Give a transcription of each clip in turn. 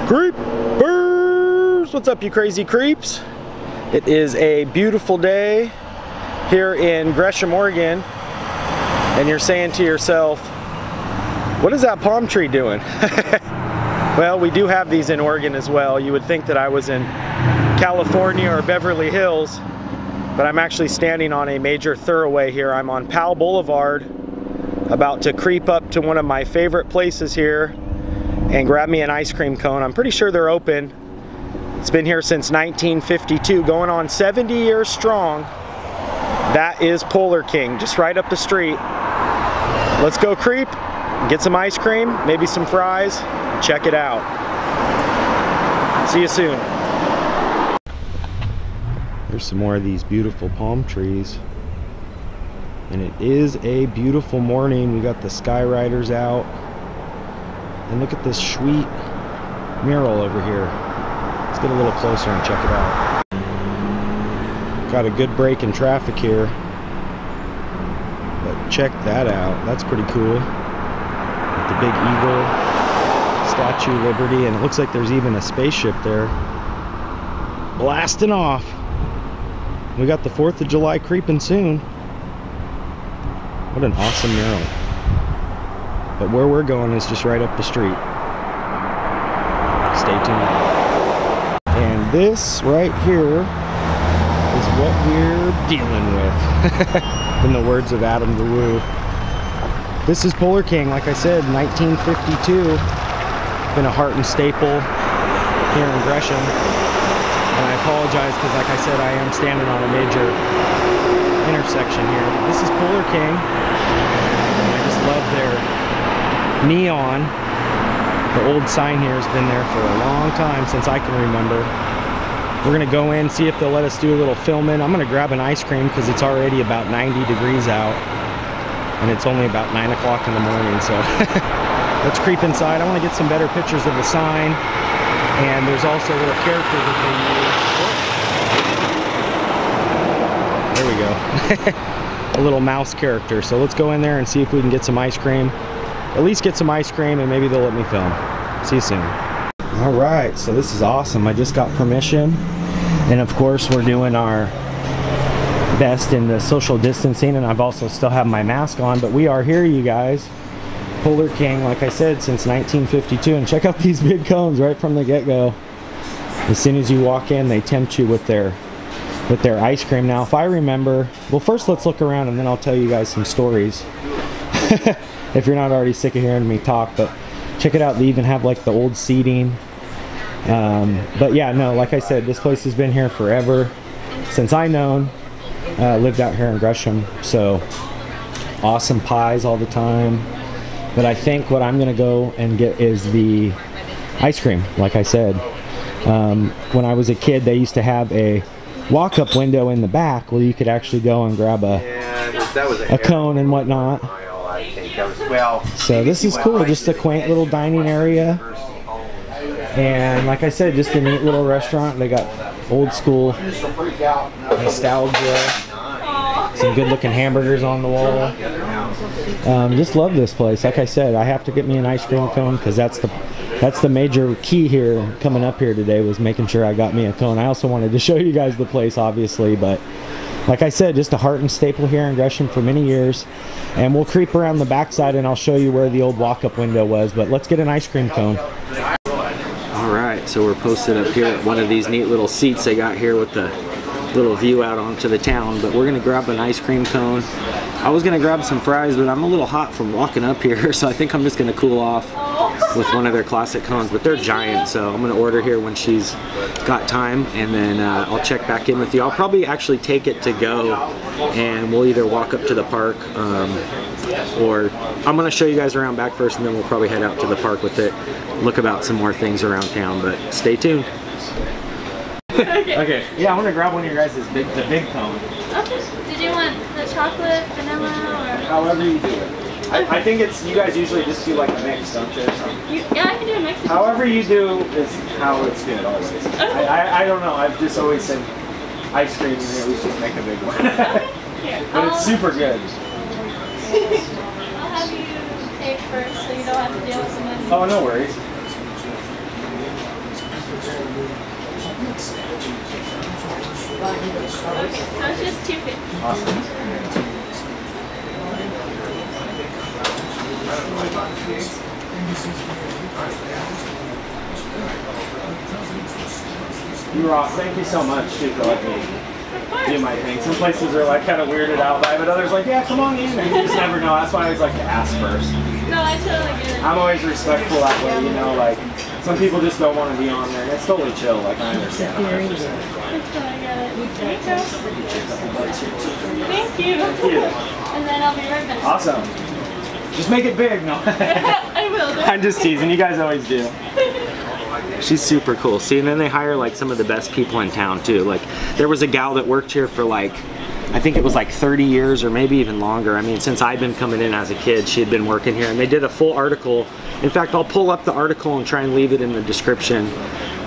Creepers! What's up, you crazy creeps? It is a beautiful day here in Gresham, Oregon, and you're saying to yourself, what is that palm tree doing? Well, we do have these in Oregon as well. You would think that I was in California or Beverly Hills, but I'm actually standing on a major thoroughway here. I'm on Powell Boulevard, about to creep up to one of my favorite places here and grab me an ice cream cone. I'm pretty sure they're open. It's been here since 1952, going on 70 years strong. That is Polar King, just right up the street. Let's go creep, get some ice cream, maybe some fries, and check it out. See you soon. There's some more of these beautiful palm trees. And it is a beautiful morning. We got the sky riders out. And look at this sweet mural over here. Let's get a little closer and check it out. Got a good break in traffic here. But check that out. That's pretty cool. With the big eagle, Statue of Liberty, and it looks like there's even a spaceship there. Blasting off. We got the 4th of July creeping soon. What an awesome mural. But where we're going is just right up the street. Stay tuned. And this right here is what we're dealing with. In the words of Adam the Woo. This is Polar King, like I said, 1952. Been a heart and staple here in Gresham. And I apologize because, like I said, I am standing on a major intersection here. But this is Polar King. And I just love their neon. The old sign here has been there for a long time, since I can remember. We're gonna go in, see if they'll let us do a little filming. I'm gonna grab an ice cream because it's already about 90 degrees out and it's only about 9 o'clock in the morning, so let's creep inside. I want to get some better pictures of the sign, and there's also a little character that they use. There we go. A little mouse character. So let's go in there and see if we can get some ice cream. At least get some ice cream, and maybe they'll let me film. See you soon. All right, so this is awesome. I just got permission, and of course we're doing our best in the social distancing, and I've also still have my mask on, but we are here, you guys. Polar King, like I said, since 1952, and check out these big cones right from the get-go. As soon as you walk in, they tempt you with their ice cream. Now, if I remember, well, first let's look around and then I'll tell you guys some stories. If you're not already sick of hearing me talk, but check it out. They even have like the old seating. But yeah, no, like I said, this place has been here forever, since I known. Lived out here in Gresham, so awesome pies all the time. But I think what I'm gonna go and get is the ice cream. Like I said, when I was a kid, they used to have a walk-up window in the back where you could actually go and grab a cone and whatnot. So this is cool, just a quaint little dining area. And like I said, just a neat little restaurant. They got old school nostalgia, some good looking hamburgers on the wall. Just love this place. Like I said, I have to get me an ice cream cone because that's the major key here coming up here today, was making sure I got me a cone. I also wanted to show you guys the place, obviously, but like I said, just a heart and staple here in Gresham for many years. And we'll creep around the backside and I'll show you where the old walk-up window was, but let's get an ice cream cone. Alright, so we're posted up here at one of these neat little seats they got here with the little view out onto the town, but we're gonna grab an ice cream cone. I was gonna grab some fries, but I'm a little hot from walking up here, so I think I'm just gonna cool off with one of their classic cones, but they're giant, so I'm gonna order here when she's got time, and then I'll check back in with you. I'll probably actually take it to go, and we'll either walk up to the park, or I'm gonna show you guys around back first, and then we'll probably head out to the park with it, look about some more things around town, but stay tuned. Okay. Yeah, I'm gonna grab one of your guys' the big cone. Okay. Did you want the chocolate, vanilla, or? However you do it. I think it's, you guys usually just do like a mix, don't you? Yeah, I can do a mix. However you do is how it's good, always. Okay. I don't know, I've just always said ice cream, and at least just make a big one. Here, but it's super good. I'll have you pay first, so you don't have to deal with some money. Oh, no worries. So it's just $2.50. Awesome. You rock. Thank you so much too for letting me do my thing. Some places are like kind of weirded out by it, but others are like, yeah, come on in. And you just never know. That's why I always like to ask first. No, I totally get it. I'm always respectful that way, you know, like some people just don't want to be on there. And it's totally chill, like I understand. I get it. Thank you. Thank you. And then I'll be right back. Awesome. Just make it big, no? I will. I'm just teasing, you guys always do. She's super cool. See, and then they hire like some of the best people in town too. Like there was a gal that worked here for like, I think it was like 30 years or maybe even longer. I mean, since I've been coming in as a kid, she had been working here, and they did a full article. In fact, I'll pull up the article and try and leave it in the description.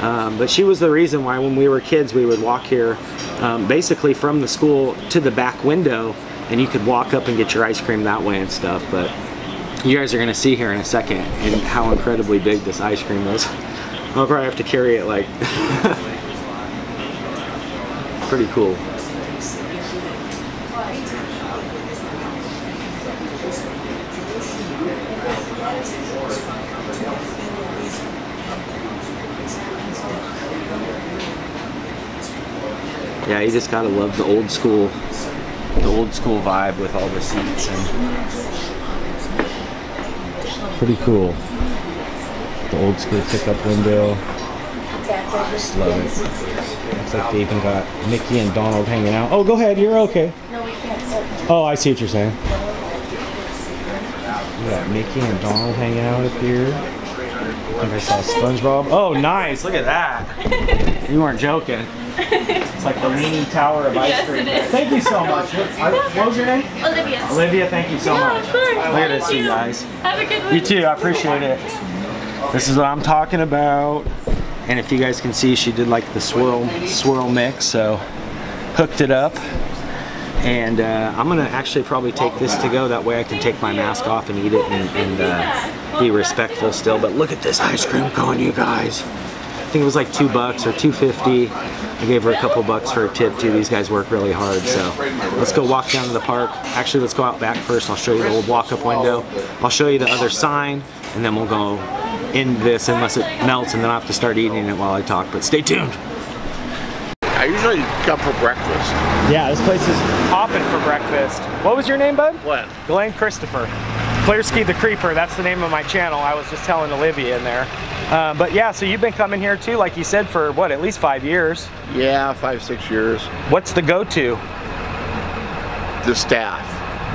But she was the reason why when we were kids, we would walk here basically from the school to the back window, and you could walk up and get your ice cream that way and stuff. But you guys are gonna see here in a second and how incredibly big this ice cream is. I'll probably have to carry it like pretty cool. Yeah, you just gotta love the old school vibe with all the seats and pretty cool. The old school pickup window. Just love it. Looks like they even got Mickey and Donald hanging out. Oh, go ahead, you're okay. No, we can't sit. Oh, I see what you're saying. We got Mickey and Donald hanging out up here. I think I saw SpongeBob. Oh, nice, look at that. You weren't joking. It's like the leaning tower of ice cream. Yes, it is. Thank you so much. What was your name? Olivia. Olivia, thank you so much. Of course. Look at this, you guys. Have a good one. You too, I appreciate it. This is what I'm talking about. And if you guys can see, she did like the swirl mix, so hooked it up. And I'm gonna actually probably take this to go, that way I can take my mask off and eat it and be respectful still. But look at this ice cream cone, you guys. I think it was like $2 or $2.50. I gave her a couple bucks for a tip too. These guys work really hard, so let's go walk down to the park. Actually, let's go out back first. I'll show you the old walk-up window. I'll show you the other sign, and then we'll go in this unless it melts, and then I'll have to start eating it while I talk, but stay tuned. I usually come for breakfast. Yeah, this place is hopping for breakfast. What was your name, bud? Glenn. Glenn Christopher. Clearski the Creeper, that's the name of my channel. I was just telling Olivia in there. But yeah, so you've been coming here too, like you said, for what, at least 5 years? Yeah, 5, 6 years. What's the go-to? The staff.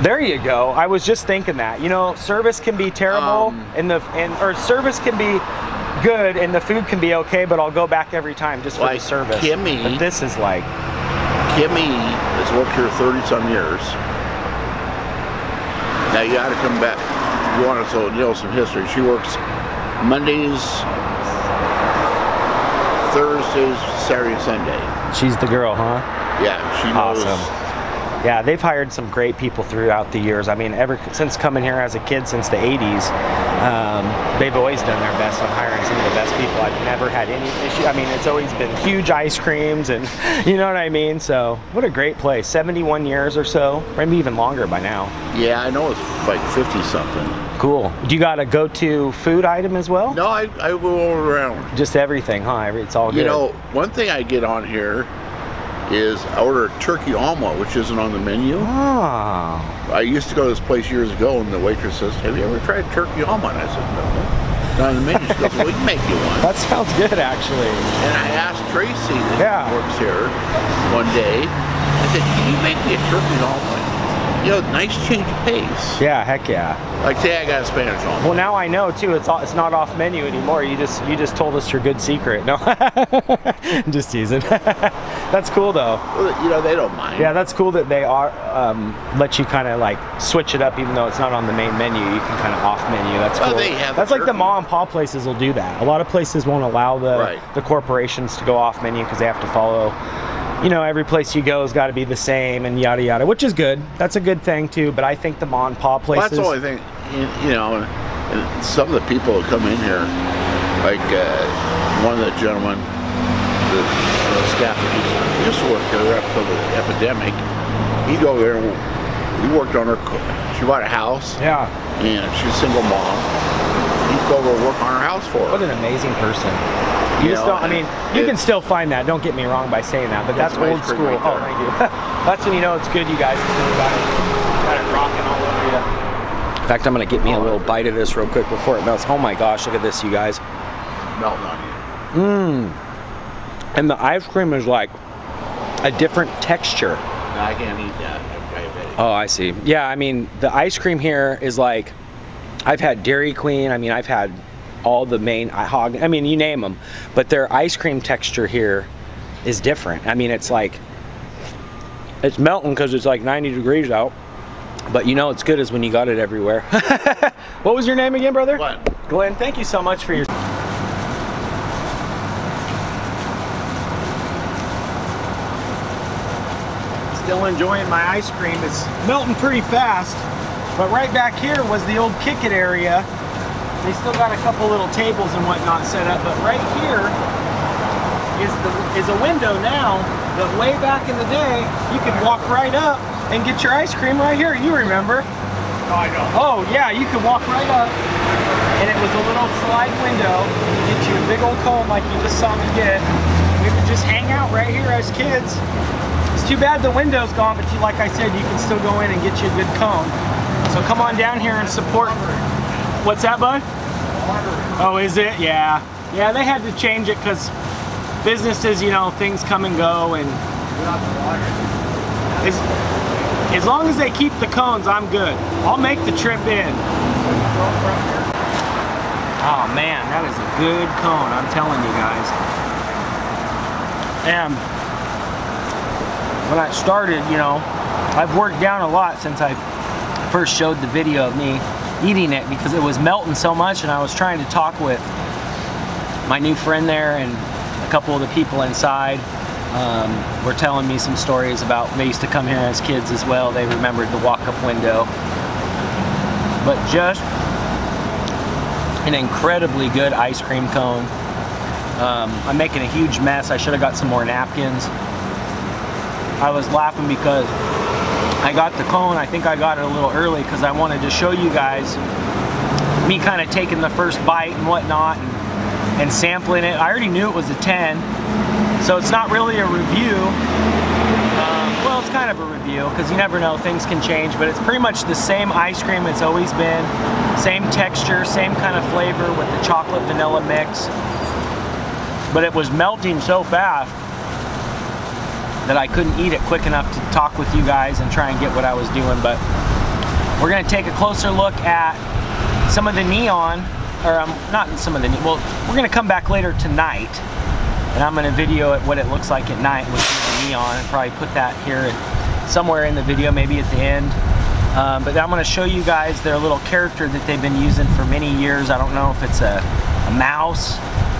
There you go. I was just thinking that. You know, service can be terrible, or service can be good and the food can be okay, but I'll go back every time just for like the service. Kimmy, but this is like... Kimmy has worked here 30-some years. Now you got to come back. You want to know some history. She works Mondays, Thursdays, Saturday, and Sunday. She's the girl, huh? Yeah, she knows. Awesome. Yeah, they've hired some great people throughout the years. I mean, ever since coming here as a kid since the 80s, they've always done their best on hiring some of the best people. I've never had any issue. I mean, it's always been huge ice creams and you know what I mean? So, what a great place. 71 years or so, maybe even longer by now. Yeah, I know it's like 50-something. Cool. Do you got a go-to food item as well? No, I go all around. Just everything, huh? It's all good. You know, one thing I get on here is I order a turkey omelet, which isn't on the menu. Oh. I used to go to this place years ago, and the waitress says, "Have you ever tried turkey omelet?" I said, "No." Not on the menu. She goes, "Well, we can make you one." That sounds good, actually. And I asked Tracy, that works here, one day. I said, "Can you make me a turkey omelet?" You know, nice change of pace. Yeah, heck yeah. Like today, I got a Spanish omelet. Well, now I know too. It's not off menu anymore. You just told us your good secret. No, I'm just teasing. That's cool though. Well, you know, they don't mind. Yeah, that's cool that they are let you kind of like switch it up, even though it's not on the main menu. You can kind of off menu. That's cool. They have that's like the mom and pop places will do that. A lot of places won't allow the corporations to go off menu because they have to follow. You know, every place you go has got to be the same and yada yada, which is good. That's a good thing too. But I think the mom and pop places. Well, that's the only thing. You know, and some of the people that come in here, like one of the gentlemen, the staff that used to work there up till the epidemic. He'd go there and we worked on her. She bought a house. Yeah. And she's a single mom. He'd go over and work on her house for her. What an amazing person. You just don't, I mean, you can still find that. Don't get me wrong by saying that, but that's old school. Right, oh, thank you. That's when you know it's good, you guys. Got it rocking all over you. In fact, I'm gonna get me a little bite of this real quick before it melts. Oh my gosh, look at this, you guys. Melting on you. Mmm. And the ice cream is like a different texture. No, I can't eat that. I'm diabetic. Oh, I see. Yeah, I mean, the ice cream here is like, I've had Dairy Queen. I mean, I've had all the main hog. I mean, you name them. But their ice cream texture here is different. I mean, it's like, it's melting because it's like 90 degrees out. But you know it's good is when you got it everywhere. What was your name again, brother? Glenn. Glenn, thank you so much for your... Still enjoying my ice cream. It's melting pretty fast. But right back here was the old Kick It area. They still got a couple little tables and whatnot set up. But right here is a window now. But way back in the day, you could walk right up and get your ice cream right here. You remember? No, I don't. Oh yeah, you could walk right up, and it was a little slide window. You get you a big old cone like you just saw me get. We could just hang out right here as kids. It's too bad the window's gone, but like I said, you can still go in and get you a good cone. So come on down here and support. What's that, bud? Oh, is it? Yeah. Yeah, they had to change it because businesses, you know, things come and go, and as long as they keep the cones, I'm good. I'll make the trip in. Oh man, that is a good cone, I'm telling you guys. And when I started, you know, I've worked down a lot since I first showed the video of me eating it because it was melting so much, and I was trying to talk with my new friend there and a couple of the people inside. Were telling me some stories about they used to come here as kids as well. They remembered the walk-up window. But just an incredibly good ice cream cone. I'm making a huge mess. I should have got some more napkins. I was laughing because I got the cone. I think I got it a little early because I wanted to show you guys me kind of taking the first bite and whatnot and sampling it. I already knew it was a 10. So it's not really a review. Well, it's kind of a review because you never know, things can change, but it's pretty much the same ice cream it's always been. Same texture, same kind of flavor with the chocolate vanilla mix. But it was melting so fast that I couldn't eat it quick enough to talk with you guys and try and get what I was doing. But we're gonna take a closer look at some of the neon, or not some of the neon, well, we're gonna come back later tonight and I'm going to video it what it looks like at night with the neon, and probably put that here somewhere in the video, maybe at the end. But I'm going to show you guys their little character that they've been using for many years. I don't know if it's a mouse,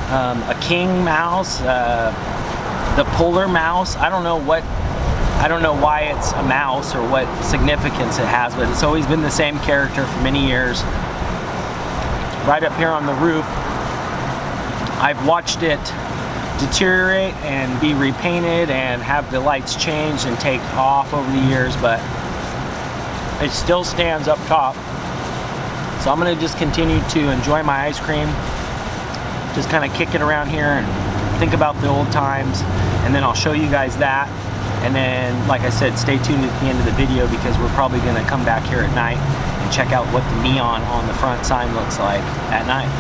a king mouse, the polar mouse. I don't know why it's a mouse or what significance it has, but it's always been the same character for many years. Right up here on the roof, I've watched it deteriorate and be repainted and have the lights changed and take off over the years, but it still stands up top. So I'm going to just continue to enjoy my ice cream, just kind of kick it around here and think about the old times, and then I'll show you guys that. And then, like I said, stay tuned at the end of the video because we're probably going to come back here at night and check out what the neon on the front sign looks like at night.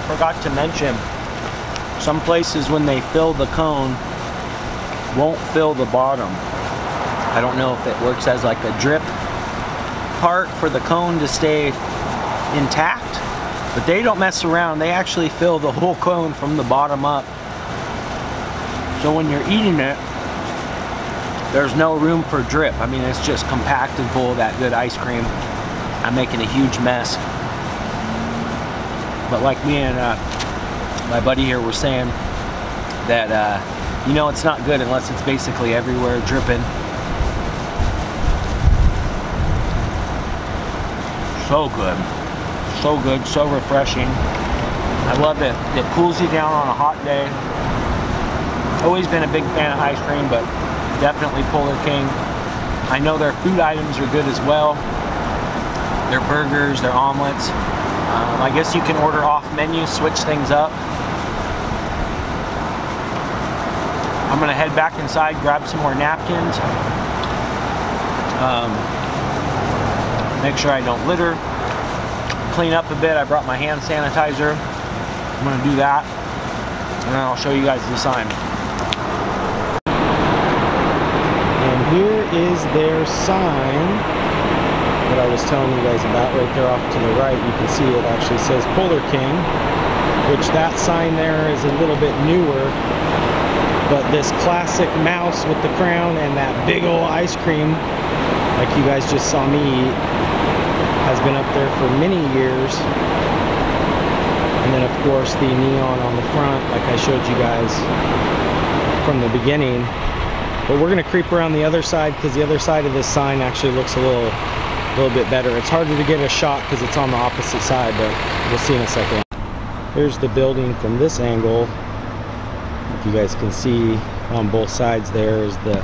forgot to mention, some places when they fill the cone won't fill the bottom. I don't know if it works as like a drip part for the cone to stay intact, but they don't mess around. They actually fill the whole cone from the bottom up. So when you're eating it, there's no room for drip. I mean, it's just compacted full of that good ice cream. I'm making a huge mess. But like me and my buddy here were saying, that you know, it's not good unless it's basically everywhere dripping. So good. So good, so refreshing. I love it. It cools you down on a hot day. Always been a big fan of ice cream, but definitely Polar King. I know their food items are good as well. Their burgers, their omelets. I guess you can order off menu, switch things up. I'm gonna head back inside, grab some more napkins. Make sure I don't litter. Clean up a bit. I brought my hand sanitizer. I'm gonna do that, and then I'll show you guys the sign. And here is their sign that I was telling you guys about right there off to the right. You can see it actually says Polar King, which that sign there is a little bit newer, but this classic mouse with the crown and that big old ice cream, like you guys just saw me eat, has been up there for many years. And then of course the neon on the front, like I showed you guys from the beginning. But we're gonna creep around the other side, because the other side of this sign actually looks a little bit better. It's harder to get a shot because it's on the opposite side, but we'll see in a second. Here's the building from this angle. If you guys can see on both sides, there is the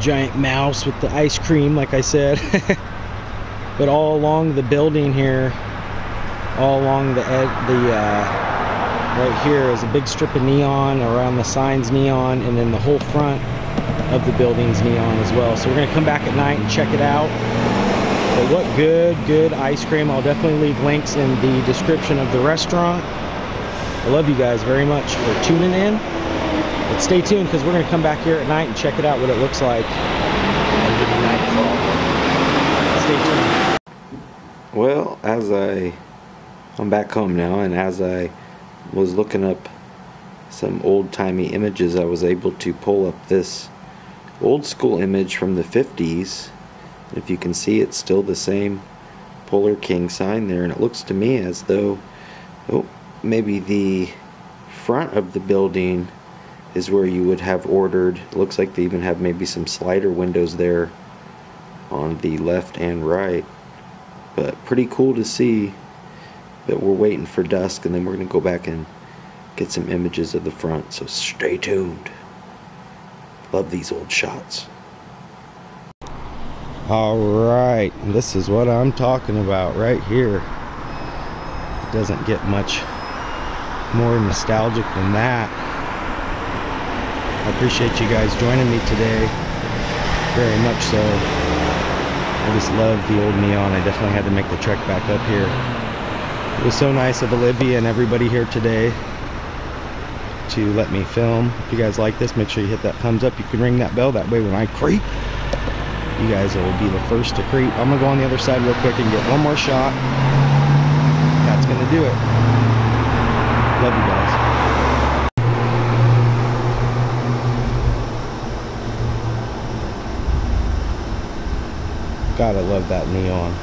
giant mouse with the ice cream, like I said. But all along the building here, all along the right here is a big strip of neon, around the signs neon, and then the whole front of the building's neon as well. So we're gonna come back at night and check it out. But what good ice cream. I'll definitely leave links in the description of the restaurant. I love you guys very much for tuning in. But stay tuned, because we're gonna come back here at night and check it out, what it looks like under the nightfall. Stay tuned. Well, I'm back home now, and as I was looking up some old-timey images, I was able to pull up this old school image from the 50s. If you can see, it's still the same Polar King sign there, and it looks to me as though, oh, maybe the front of the building is where you would have ordered. It looks like they even have maybe some slider windows there on the left and right. But pretty cool to see. But we're waiting for dusk, and then we're going to go back and get some images of the front, so stay tuned. Love these old shots. Alright, this is what I'm talking about right here. It doesn't get much more nostalgic than that. I appreciate you guys joining me today, very much so. I just love the old neon. I definitely had to make the trek back up here. It was so nice of Olivia and everybody here today to let me film. If you guys like this, make sure you hit that thumbs up. You can ring that bell, that way when I creep, you guys will be the first to creep. I'm gonna go on the other side real quick and get one more shot. That's gonna do it. Love you guys. Gotta love that neon.